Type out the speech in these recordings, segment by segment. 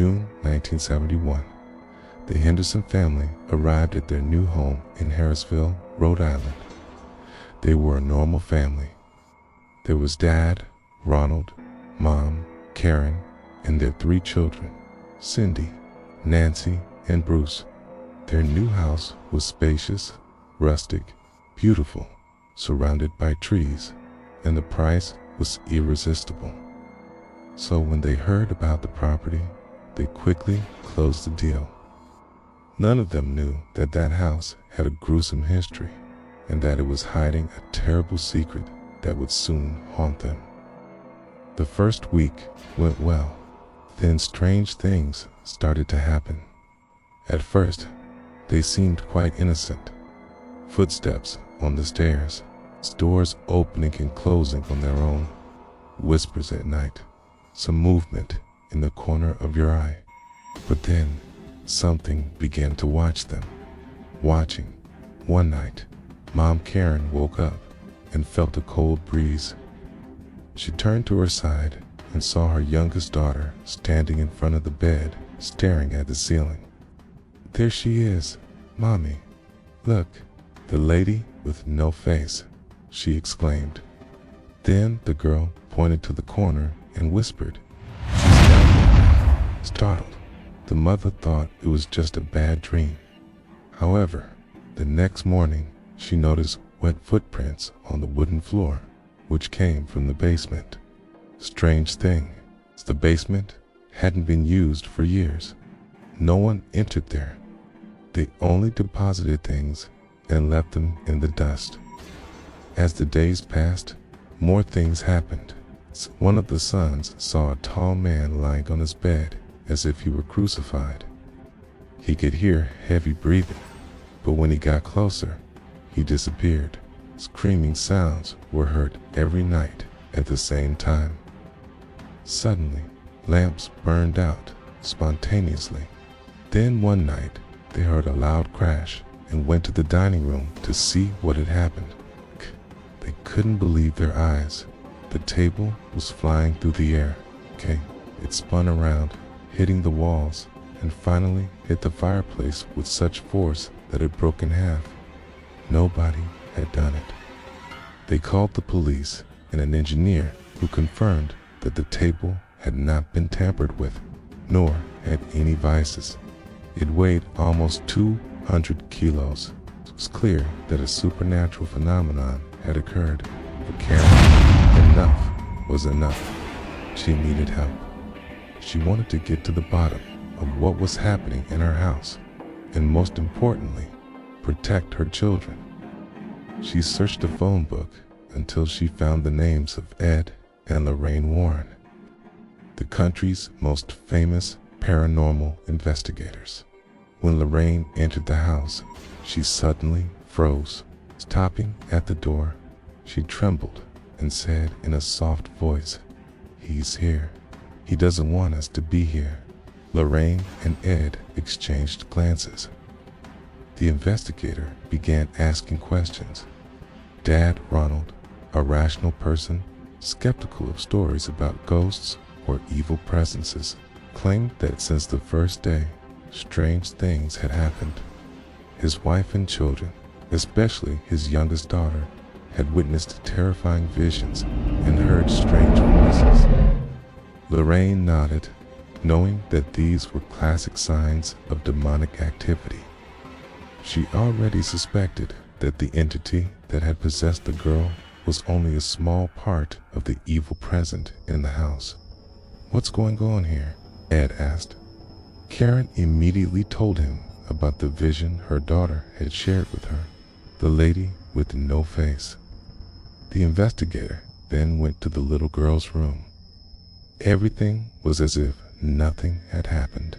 June 1971, the Henderson family arrived at their new home in Harrisville, Rhode Island. They were a normal family. There was Dad, Ronald, Mom, Karen, and their 3 children, Cindy, Nancy, and Bruce. Their new house was spacious, rustic, beautiful, surrounded by trees, and the price was irresistible. So when they heard about the property, they quickly closed the deal. None of them knew that that house had a gruesome history, and that it was hiding a terrible secret that would soon haunt them. The first week went well. Then strange things started to happen. At first, they seemed quite innocent. Footsteps on the stairs, doors opening and closing on their own, whispers at night, some movement in the corner of your eye. But then, something began to watch them. Watching. One night, Mom Karen woke up and felt a cold breeze. She turned to her side and saw her youngest daughter standing in front of the bed, staring at the ceiling. "There she is, Mommy. Look, the lady with no face," she exclaimed. Then the girl pointed to the corner and whispered, "She's down there." Startled, the mother thought it was just a bad dream. However, the next morning she noticed wet footprints on the wooden floor, which came from the basement. Strange thing, the basement hadn't been used for years. No one entered there. They only deposited things and left them in the dust. As the days passed, more things happened. One of the sons saw a tall man lying on his bed as if he were crucified. He could hear heavy breathing, but when he got closer, he disappeared. Screaming sounds were heard every night at the same time. Suddenly, lamps burned out spontaneously. Then one night, they heard a loud crash and went to the dining room to see what had happened. They couldn't believe their eyes. The table was flying through the air. It spun around, hitting the walls, and finally hit the fireplace with such force that it broke in half. Nobody had done it. They called the police and an engineer who confirmed that the table had not been tampered with, nor had any vices. It weighed almost 200 kilos. It was clear that a supernatural phenomenon had occurred. For Karen, enough was enough. She needed help. She wanted to get to the bottom of what was happening in her house, and most importantly, protect her children. She searched the phone book until she found the names of Ed and Lorraine Warren, the country's most famous paranormal investigators. When Lorraine entered the house, she suddenly froze. Stopping at the door, she trembled and said in a soft voice, "He's here. He doesn't want us to be here." Lorraine and Ed exchanged glances. The investigator began asking questions. Dad, Ronald, a rational person, skeptical of stories about ghosts or evil presences, claimed that since the first day, strange things had happened. His wife and children, especially his youngest daughter, had witnessed terrifying visions and heard strange voices. Lorraine nodded, knowing that these were classic signs of demonic activity. She already suspected that the entity that had possessed the girl was only a small part of the evil present in the house. "What's going on here?" Ed asked. Karen immediately told him about the vision her daughter had shared with her, the lady with no face. The investigator then went to the little girl's room. Everything was as if nothing had happened.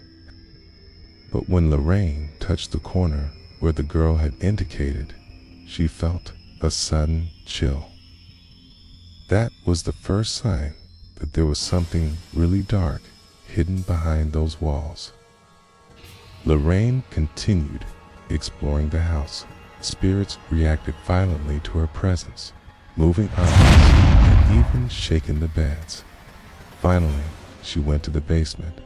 But when Lorraine touched the corner where the girl had indicated, she felt a sudden chill. That was the first sign that there was something really dark hidden behind those walls. Lorraine continued exploring the house. Spirits reacted violently to her presence, moving objects and even shaking the beds. Finally, she went to the basement.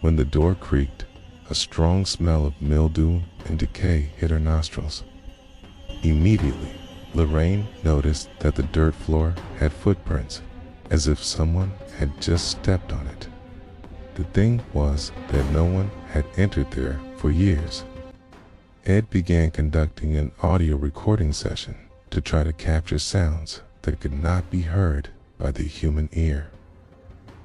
When the door creaked, a strong smell of mildew and decay hit her nostrils. Immediately, Lorraine noticed that the dirt floor had footprints, as if someone had just stepped on it. The thing was that no one had entered there for years. Ed began conducting an audio recording session to try to capture sounds that could not be heard by the human ear.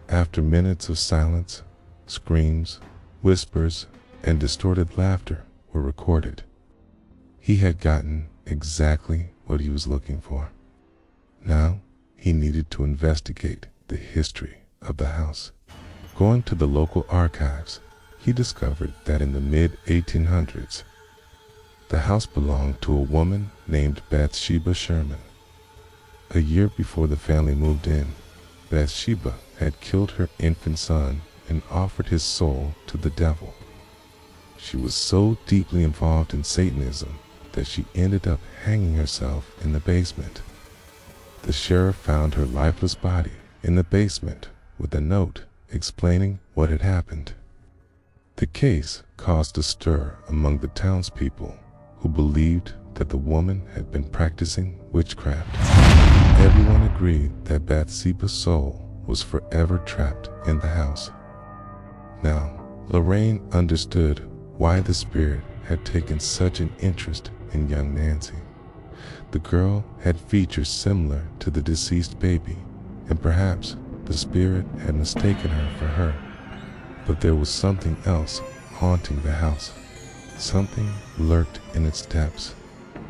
After minutes of silence, screams, whispers, and distorted laughter were recorded. He had gotten exactly what he was looking for. Now, he needed to investigate the history of the house. Going to the local archives, he discovered that in the mid-1800s, the house belonged to a woman named Bathsheba Sherman. A year before the family moved in, Bathsheba had killed her infant son and offered his soul to the devil. She was so deeply involved in Satanism that she ended up hanging herself in the basement. The sheriff found her lifeless body in the basement with a note explaining what had happened. The case caused a stir among the townspeople who believed that the woman had been practicing witchcraft. Everyone agreed that Bathsheba's soul was forever trapped in the house. Now, Lorraine understood why the spirit had taken such an interest in young Nancy. The girl had features similar to the deceased baby, and perhaps the spirit had mistaken her for her. But there was something else haunting the house. Something lurked in its depths,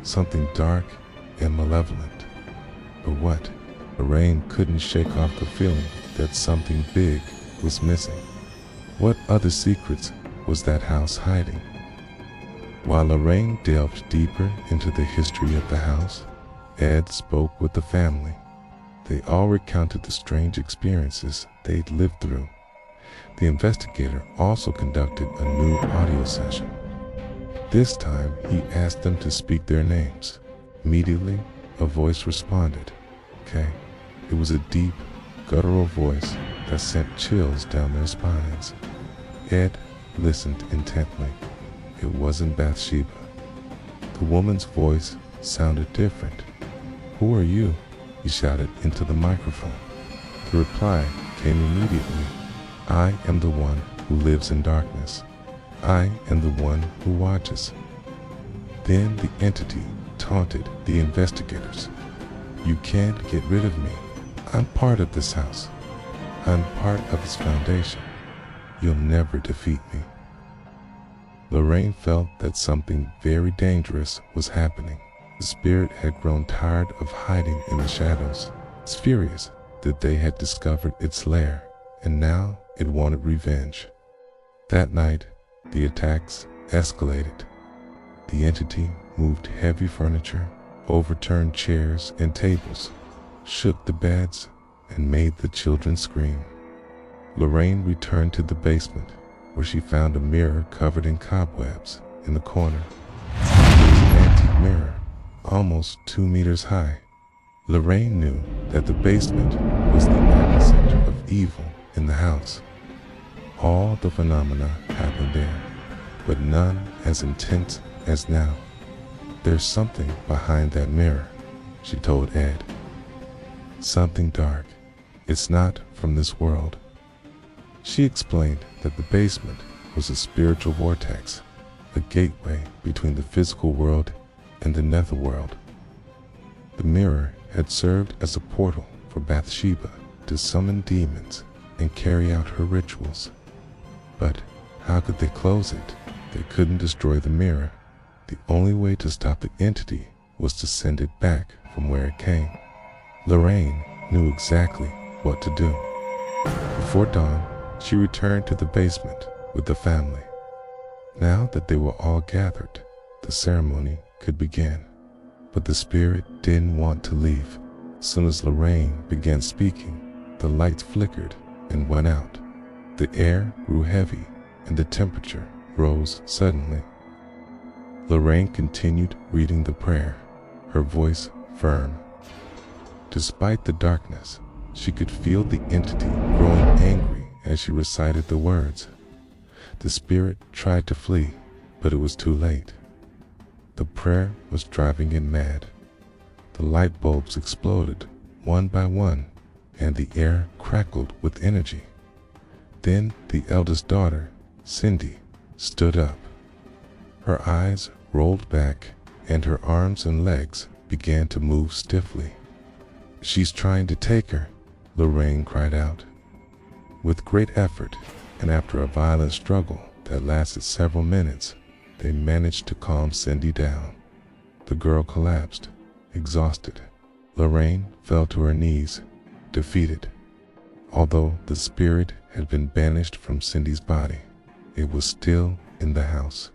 something dark and malevolent. But what? Lorraine couldn't shake off the feeling that something big was missing. What other secrets was that house hiding? While Lorraine delved deeper into the history of the house, Ed spoke with the family. They all recounted the strange experiences they'd lived through. The investigator also conducted a new audio session. This time, he asked them to speak their names. Immediately, a voice responded. Okay. It was a deep, guttural voice that sent chills down their spines. Ed listened intently. It wasn't Bathsheba. The woman's voice sounded different. "Who are you?" he shouted into the microphone. The reply came immediately. "I am the one who lives in darkness. I am the one who watches." Then the entity taunted the investigators. "You can't get rid of me. I'm part of this house. I'm part of its foundation. You'll never defeat me." Lorraine felt that something very dangerous was happening. The spirit had grown tired of hiding in the shadows. It's furious that they had discovered its lair, and now it wanted revenge. That night, the attacks escalated. The entity moved heavy furniture, overturned chairs and tables, shook the beds, and made the children scream. Lorraine returned to the basement, where she found a mirror covered in cobwebs in the corner. It was an antique mirror, almost 2 meters high. Lorraine knew that the basement was the epicenter of evil in the house. All the phenomena happened there, but none as intense as now. "There's something behind that mirror," she told Ed. "Something dark. It's not from this world." She explained that the basement was a spiritual vortex, a gateway between the physical world and the netherworld. The mirror had served as a portal for Bathsheba to summon demons and carry out her rituals. But how could they close it? They couldn't destroy the mirror. The only way to stop the entity was to send it back from where it came. Lorraine knew exactly what to do. Before dawn, she returned to the basement with the family. Now that they were all gathered, the ceremony could begin. But the spirit didn't want to leave. As soon as Lorraine began speaking, the lights flickered and went out. The air grew heavy and the temperature rose suddenly. Lorraine continued reading the prayer, her voice firm. Despite the darkness, she could feel the entity growing angry as she recited the words. The spirit tried to flee, but it was too late. The prayer was driving it mad. The light bulbs exploded one by one, and the air crackled with energy. Then the eldest daughter, Cindy, stood up. Her eyes rolled back, and her arms and legs began to move stiffly. "She's trying to take her," Lorraine cried out. With great effort, and after a violent struggle that lasted several minutes, they managed to calm Cindy down. The girl collapsed, exhausted. Lorraine fell to her knees, defeated. Although the spirit had been banished from Cindy's body, it was still in the house.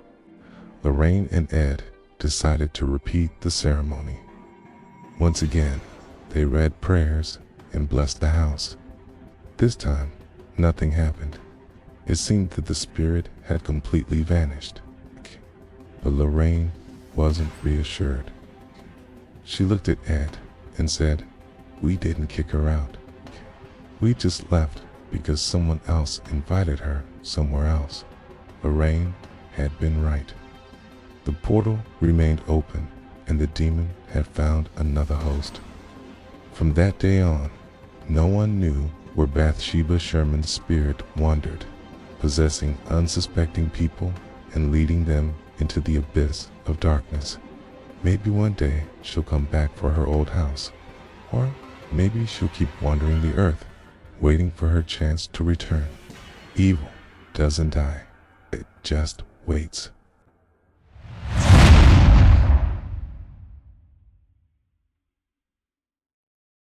Lorraine and Ed decided to repeat the ceremony. Once again, they read prayers and blessed the house. This time, nothing happened. It seemed that the spirit had completely vanished. But Lorraine wasn't reassured. She looked at Ed and said, "We didn't kick her out. We just left because someone else invited her somewhere else." Lorraine had been right. The portal remained open, and the demon had found another host. From that day on, no one knew where Bathsheba Sherman's spirit wandered, possessing unsuspecting people and leading them into the abyss of darkness. Maybe one day she'll come back for her old house, or maybe she'll keep wandering the earth, waiting for her chance to return. Evil doesn't die, it just waits.